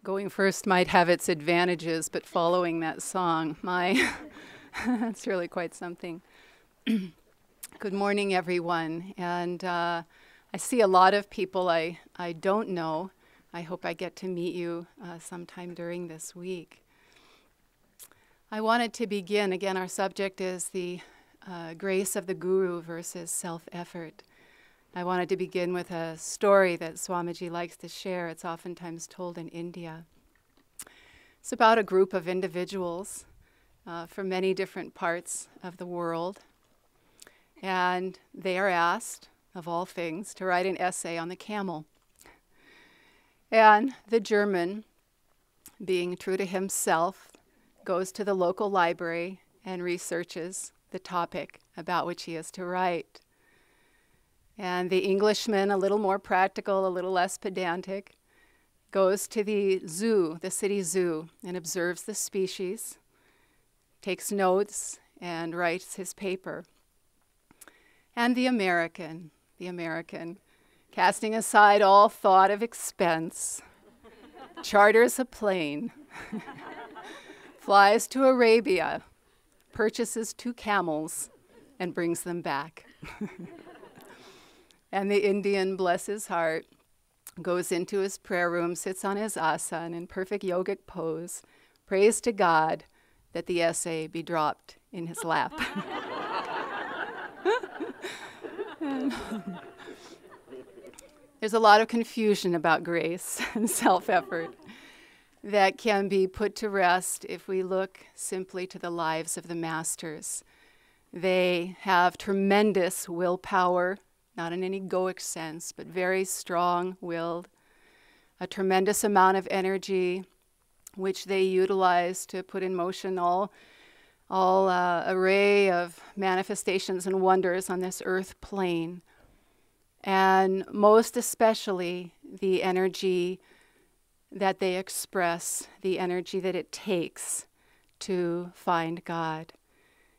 Going first might have its advantages, but following that song, that's really quite something. Good morning, everyone. And I see a lot of people I don't know. I hope I get to meet you sometime during this week. I wanted to begin, again, our subject is the grace of the Guru versus self-effort. I wanted to begin with a story that Swamiji likes to share. It's oftentimes told in India. It's about a group of individuals from many different parts of the world. And they are asked, of all things, to write an essay on the camel. And the German, being true to himself, goes to the local library and researches the topic about which he is to write. And the Englishman, a little more practical, a little less pedantic, goes to the zoo, the city zoo, and observes the species, takes notes, and writes his paper. And the American, casting aside all thought of expense, charters a plane, flies to Arabia, purchases 2 camels, and brings them back. And the Indian, bless his heart, goes into his prayer room, sits on his asana in perfect yogic pose, prays to God that the essay be dropped in his lap. There's a lot of confusion about grace and self-effort that can be put to rest if we look simply to the lives of the masters. They have tremendous willpower, not in any egoic sense, but very strong-willed, a tremendous amount of energy, which they utilize to put in motion all array of manifestations and wonders on this earth plane, and most especially the energy that they express, the energy that it takes to find God.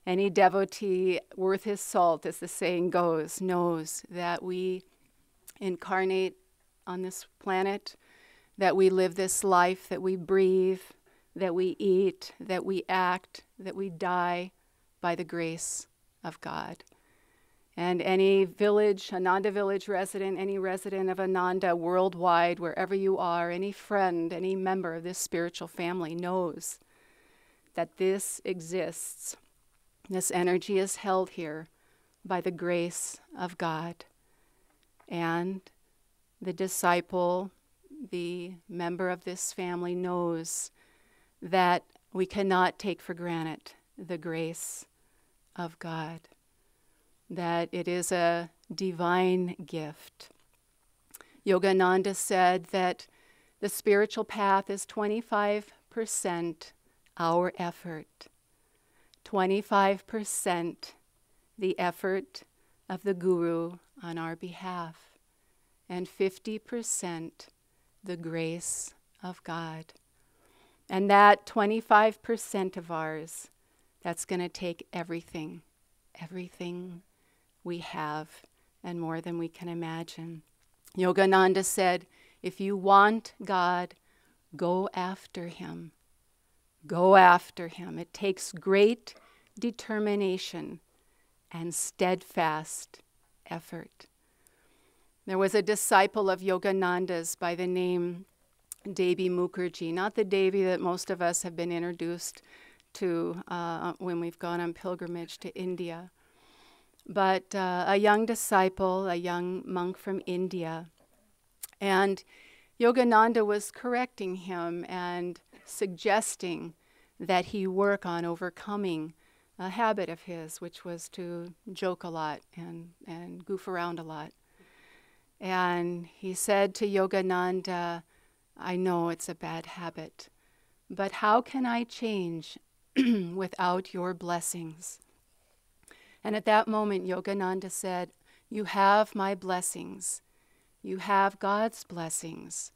Any devotee worth his salt, as the saying goes, knows that we incarnate on this planet, that we live this life, that we breathe, that we eat, that we act, that we die by the grace of God. And any village, Ananda village resident, any resident of Ananda worldwide, wherever you are, any friend, any member of this spiritual family knows that this exists. This energy is held here by the grace of God. And the disciple, the member of this family, knows that we cannot take for granted the grace of God, that it is a divine gift. Yogananda said that the spiritual path is 25% our effort, 25% the effort of the Guru on our behalf, and 50% the grace of God. And that 25% of ours, that's going to take everything we have, and more than we can imagine. Yogananda said, if you want God, go after him. Go after him. It takes great determination and steadfast effort. There was a disciple of Yogananda's by the name Devi Mukherjee, not the Devi that most of us have been introduced to when we've gone on pilgrimage to India, but a young disciple, a young monk from India. And Yogananda was correcting him and suggesting that he work on overcoming a habit of his, which was to joke a lot and goof around a lot. And he said to Yogananda, I know it's a bad habit, but how can I change without your blessings? And at that moment, Yogananda said, you have my blessings. You have God's blessings.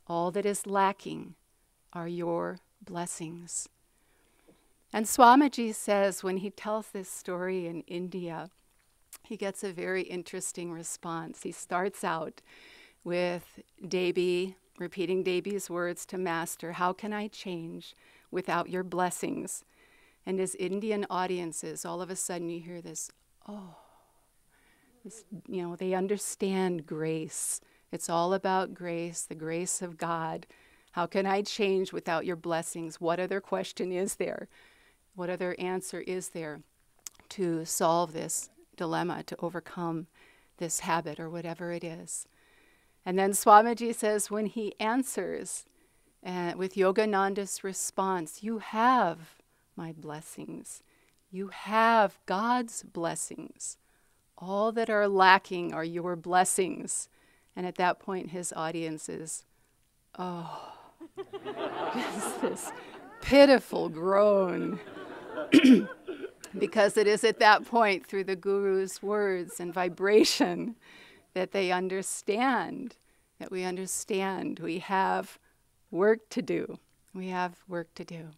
All that is lacking are your blessings. And Swamiji says when he tells this story in India, he gets a very interesting response. He starts out with Devi repeating Devi's words to Master, how can I change without your blessings? And as Indian audiences, all of a sudden you hear this, oh, this, they understand grace. It's all about grace, the grace of God. How can I change without your blessings? What other question is there? What other answer is there to solve this dilemma, to overcome this habit or whatever it is? And then Swamiji says, when he answers with Yogananda's response, you have my blessings. You have God's blessings. All that are lacking are your blessings. And at that point, his audience is, oh, just this pitiful groan. Because it is at that point, through the Guru's words and vibration, that they understand, that we understand we have work to do. We have work to do.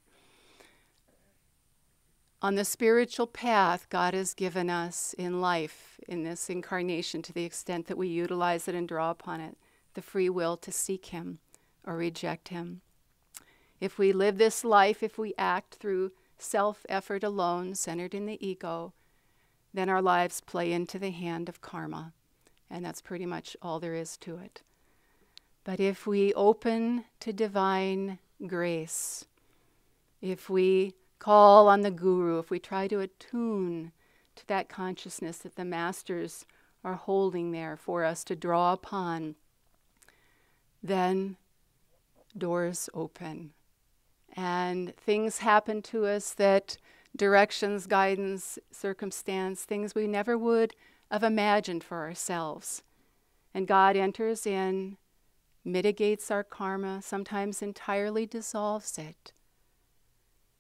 On the spiritual path, God has given us in life, in this incarnation, to the extent that we utilize it and draw upon it, the free will to seek Him or reject Him. If we live this life, if we act through self-effort alone, centered in the ego, then our lives play into the hand of karma. And that's pretty much all there is to it. But if we open to divine grace, if we call on the Guru, if we try to attune to that consciousness that the Masters are holding there for us to draw upon, then doors open. And things happen to us that directions, guidance, circumstance, things we never would have imagined for ourselves. And God enters in, mitigates our karma, sometimes entirely dissolves it,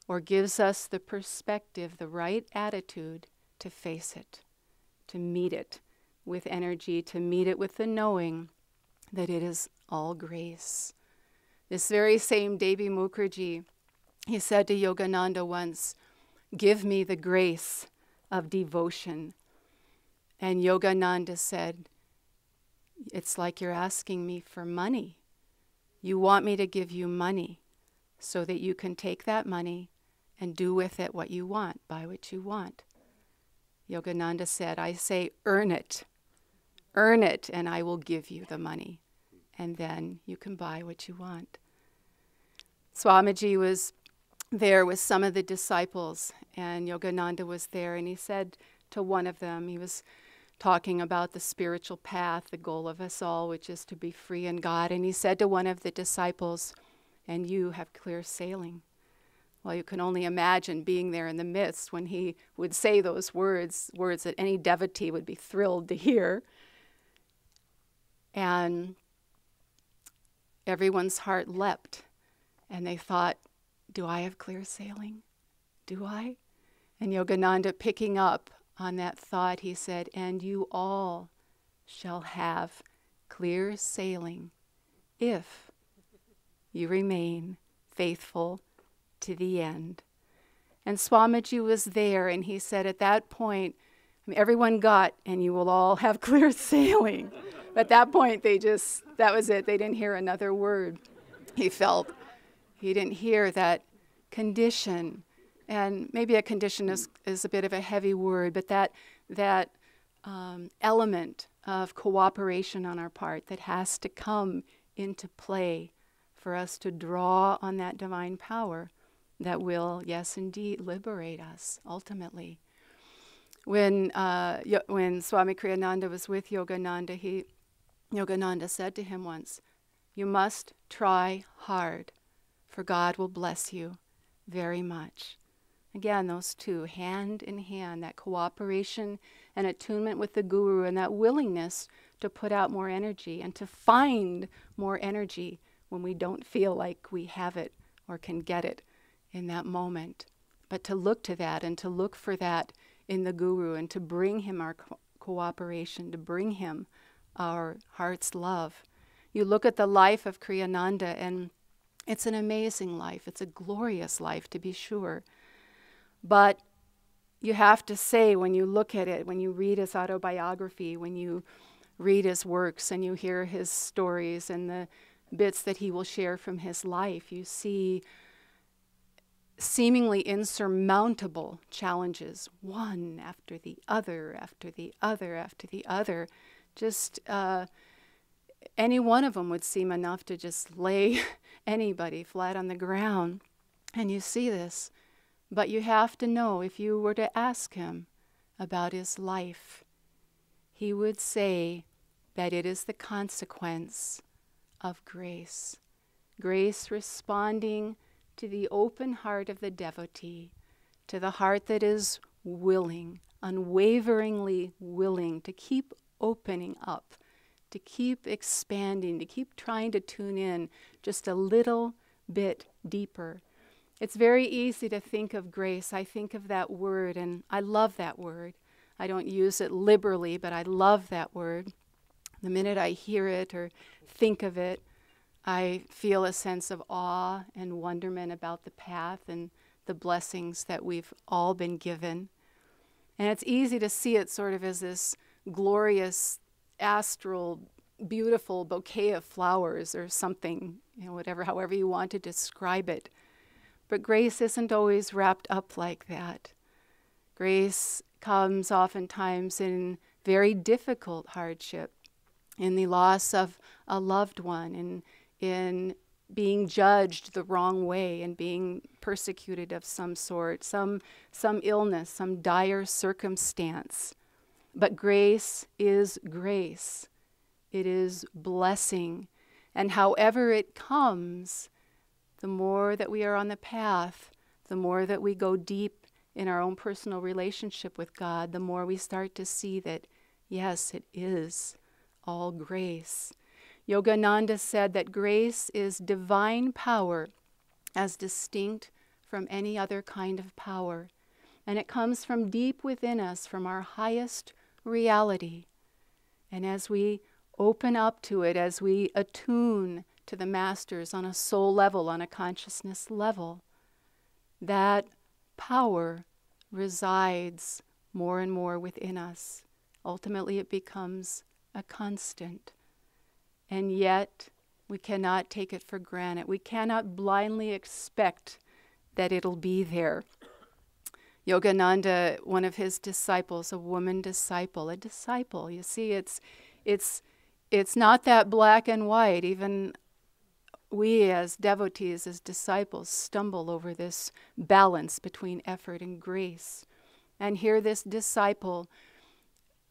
or gives us the perspective, the right attitude to face it, to meet it with energy, to meet it with the knowing that it is all grace. This very same Devi Mukherjee, he said to Yogananda once, give me the grace of devotion. And Yogananda said, it's like you're asking me for money. You want me to give you money so that you can take that money and do with it what you want, buy what you want. Yogananda said, I say, earn it, and I will give you the money. And then you can buy what you want. Swamiji was there with some of the disciples, and Yogananda was there, and he said to one of them, he was talking about the spiritual path, the goal of us all, which is to be free in God, and he said to one of the disciples, and you have clear sailing. Well, you can only imagine being there in the midst when he would say those words that any devotee would be thrilled to hear. And everyone's heart leapt, and they thought, do I have clear sailing? Do I? And Yogananda, picking up on that thought, he said, and you all shall have clear sailing if you remain faithful to the end. And Swamiji was there, and he said at that point, everyone got, and you will all have clear sailing. But at that point, that was it. They didn't hear another word. He felt he didn't hear that condition. And maybe a condition is a bit of a heavy word, but that element of cooperation on our part that has to come into play for us to draw on that divine power that will, yes, indeed, liberate us ultimately. When Swami Kriyananda was with Yogananda, Yogananda said to him once, you must try hard, for God will bless you very much. Again, those two, hand in hand, that cooperation and attunement with the Guru, and that willingness to put out more energy and to find more energy when we don't feel like we have it or can get it in that moment. But to look to that and to look for that in the Guru and to bring him our cooperation, to bring him our heart's love. You look at the life of Kriyananda, and it's an amazing life. It's a glorious life, to be sure. But you have to say, when you look at it, when you read his autobiography, when you read his works and you hear his stories and bits that he will share from his life, you see seemingly insurmountable challenges, one after the other, after the other, after the other. Just any one of them would seem enough to just lay anybody flat on the ground. And you see this. But you have to know, if you were to ask him about his life, he would say that it is the consequence of grace. Grace responding to the open heart of the devotee, to the heart that is willing, unwaveringly willing to keep opening up, to keep expanding, to keep trying to tune in just a little bit deeper. It's very easy to think of grace. I think of that word, and I love that word. I don't use it liberally, but I love that word. The minute I hear it or think of it, I feel a sense of awe and wonderment about the path and the blessings that we've all been given. And it's easy to see it sort of as this glorious, astral, beautiful bouquet of flowers or something, however you want to describe it. But grace isn't always wrapped up like that. Grace comes oftentimes in very difficult hardship, in the loss of a loved one, in being judged the wrong way and being persecuted of some sort, some illness, some dire circumstance. But grace is grace. It is blessing. And however it comes, the more that we are on the path, the more that we go deep in our own personal relationship with God, the more we start to see that, yes, it is all grace. Yogananda said that grace is divine power as distinct from any other kind of power. And it comes from deep within us, from our highest reality. And as we open up to it, as we attune to the masters on a soul level, on a consciousness level, that power resides more and more within us. Ultimately, it becomes a constant. And yet, we cannot take it for granted. We cannot blindly expect that it'll be there. Yogananda, one of his disciples, a woman disciple, you see, it's not that black and white. Even we as devotees, as disciples, stumble over this balance between effort and grace. And here this disciple,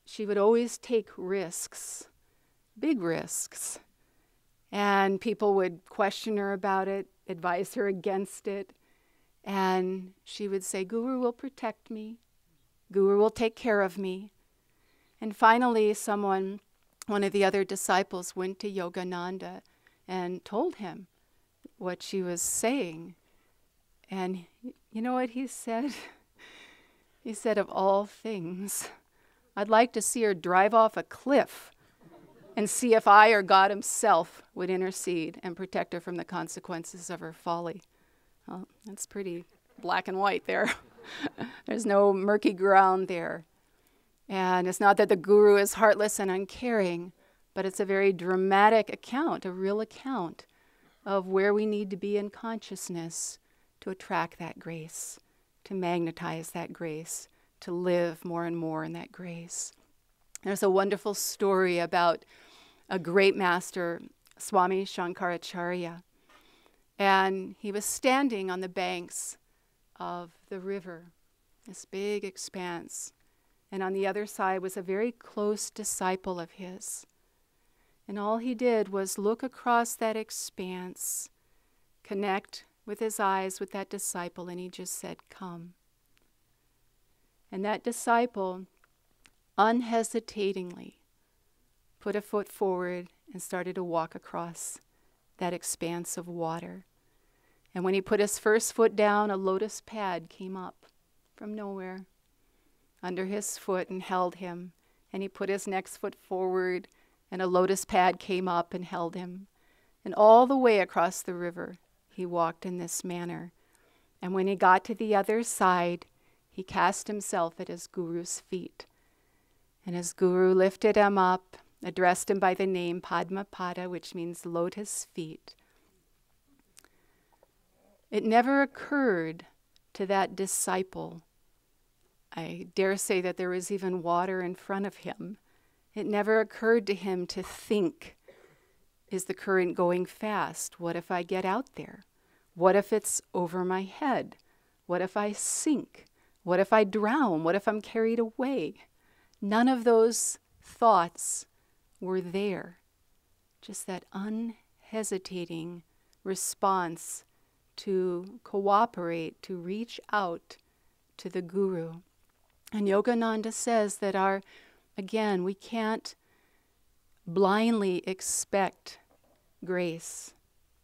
she would always take risks, big risks. And people would question her about it, advise her against it. And she would say, Guru will protect me. Guru will take care of me. And finally, one of the other disciples went to Yogananda and told him what she was saying. And you know what he said? He said, of all things, I'd like to see her drive off a cliff and see if I or God himself would intercede and protect her from the consequences of her folly. Well, that's pretty black and white there. There's no murky ground there. And it's not that the guru is heartless and uncaring, but it's a very dramatic account, a real account of where we need to be in consciousness to attract that grace, to magnetize that grace, to live more and more in that grace. There's a wonderful story about a great master, Swami Shankaracharya. And he was standing on the banks of the river, this big expanse. And on the other side was a very close disciple of his. And all he did was look across that expanse, connect with his eyes with that disciple, and he just said, come. And that disciple unhesitatingly put a foot forward and started to walk across that expanse of water. And when he put his first foot down, a lotus pad came up from nowhere under his foot and held him. And he put his next foot forward, and a lotus pad came up and held him. And all the way across the river, he walked in this manner. And when he got to the other side, he cast himself at his guru's feet. And his guru lifted him up addressed him by the name Padmapada, which means lotus feet. It never occurred to that disciple, I dare say that there was even water in front of him. It never occurred to him to think, is the current going fast? What if I get out there? What if it's over my head? What if I sink? What if I drown? What if I'm carried away? None of those thoughts were there. Just that unhesitating response to cooperate, to reach out to the Guru. And Yogananda says that again, we can't blindly expect grace,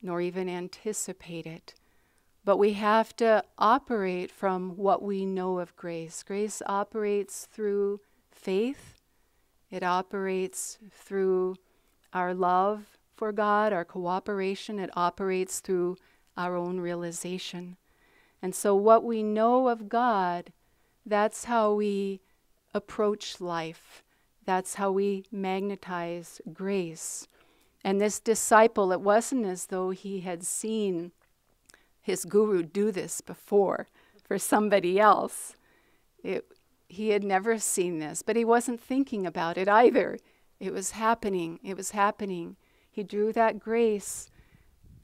nor even anticipate it. But we have to operate from what we know of grace. Grace operates through faith. It operates through our love for God, our cooperation. It operates through our own realization. And so what we know of God, that's how we approach life. That's how we magnetize grace. And this disciple, it wasn't as though he had seen his guru do this before for somebody else. He had never seen this, but he wasn't thinking about it either. It was happening. It was happening. He drew that grace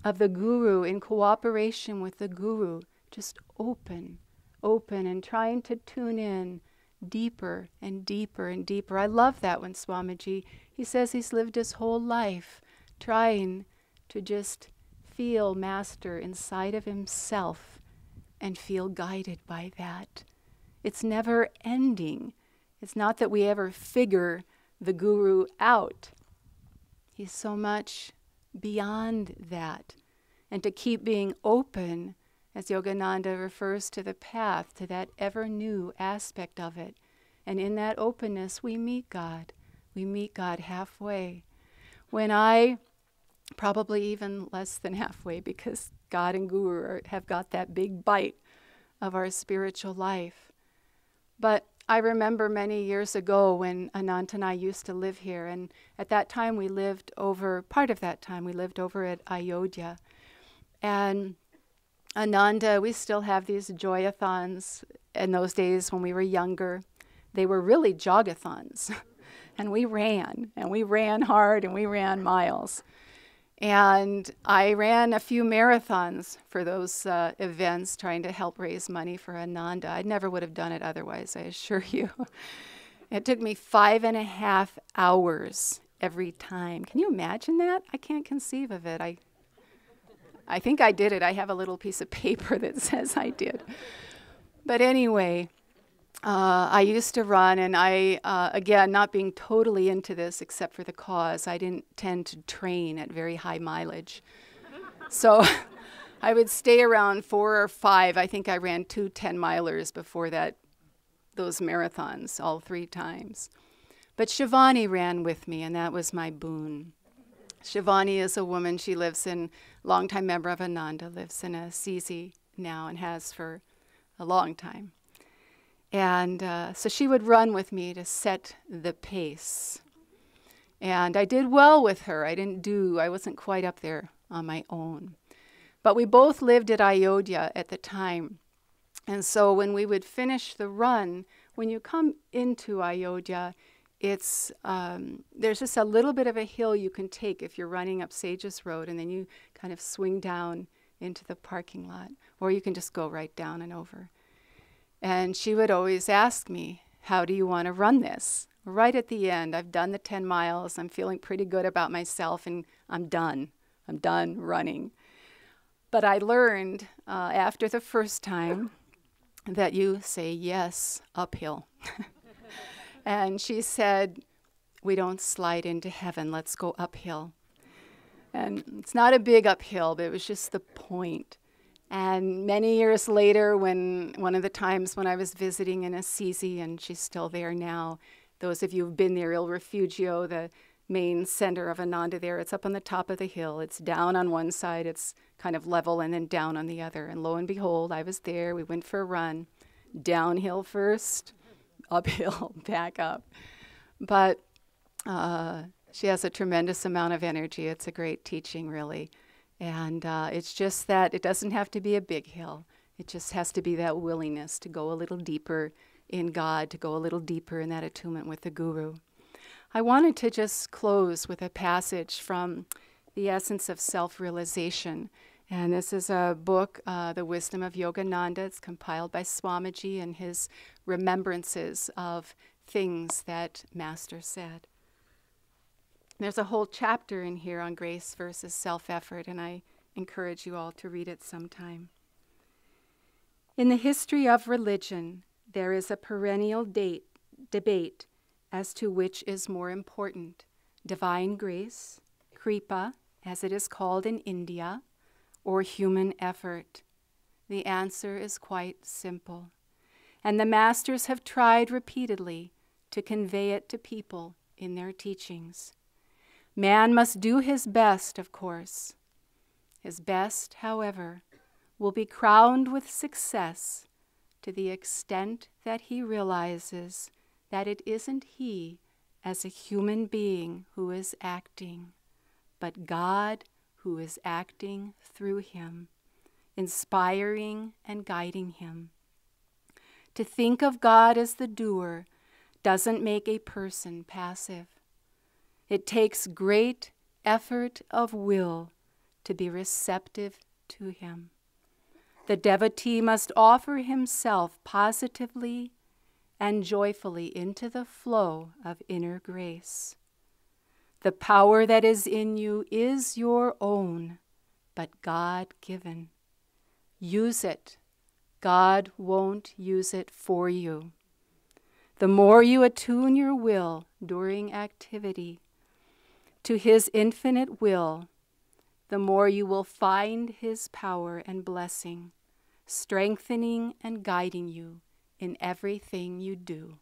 of the Guru in cooperation with the Guru, just open, and trying to tune in deeper and deeper and deeper. I love that when Swamiji, he says he's lived his whole life trying to just feel Master inside of himself and feel guided by that. It's never ending. It's not that we ever figure the Guru out. He's so much beyond that. And to keep being open, as Yogananda refers to the path, to that ever new aspect of it. And in that openness, we meet God. We meet God halfway. When probably even less than halfway, because God and Guru have got that big bite of our spiritual life. But I remember many years ago when Anant and I used to live here, and at that time we lived over at Ayodhya. And Ananda, we still have these joyathons. In those days when we were younger, they were really jogathons. And we ran hard, and we ran miles. And I ran a few marathons for those events, trying to help raise money for Ananda. I never would have done it otherwise, I assure you. It took me 5.5 hours every time. Can you imagine that? I can't conceive of it. I think I did it. I have a little piece of paper that says I did. But anyway, I used to run, and I, again, not being totally into this except for the cause, I didn't tend to train at very high mileage. So I would stay around 4 or 5. I think I ran 2 10-milers before those marathons, all 3 times. But Shivani ran with me, and that was my boon. Shivani is a woman, she lives in, longtime member of Ananda, lives in Assisi now and has for a long time. And so she would run with me to set the pace. And I did well with her. I wasn't quite up there on my own. But we both lived at Ayodhya at the time. And so when we would finish the run, when you come into Ayodhya, there's just a little bit of a hill you can take if you're running up Sages Road, and then you kind of swing down into the parking lot. Or you can just go right down and over. And she would always ask me, how do you want to run this? Right at the end, I've done the 10 miles. I'm feeling pretty good about myself, and I'm done. I'm done running. But I learned after the first time that you say yes uphill. And she said, we don't slide into heaven. Let's go uphill. And it's not a big uphill, but it was just the point. And many years later, when one of the times when I was visiting in Assisi, and she's still there now, those of you who've been there, Il Refugio, the main center of Ananda there, it's up on the top of the hill. It's down on one side, it's kind of level, and then down on the other. And lo and behold, I was there. We went for a run. Downhill first, uphill, back up. But She has a tremendous amount of energy. It's a great teaching, really. And it's just that it doesn't have to be a big hill. It just has to be that willingness to go a little deeper in God, to go a little deeper in that attunement with the Guru. I wanted to just close with a passage from The Essence of Self-Realization. And this is a book, The Wisdom of Yogananda. It's compiled by Swamiji and his remembrances of things that Master said. There's a whole chapter in here on grace versus self-effort, and I encourage you all to read it sometime. In the history of religion, there is a perennial debate as to which is more important, divine grace, kripa, as it is called in India, or human effort. The answer is quite simple, and the masters have tried repeatedly to convey it to people in their teachings. Man must do his best, of course. His best, however, will be crowned with success to the extent that he realizes that it isn't he as a human being who is acting, but God who is acting through him, inspiring and guiding him. To think of God as the doer doesn't make a person passive. It takes great effort of will to be receptive to him. The devotee must offer himself positively and joyfully into the flow of inner grace. The power that is in you is your own, but God-given. Use it. God won't use it for you. The more you attune your will during activity to his infinite will, the more you will find his power and blessing, strengthening and guiding you in everything you do.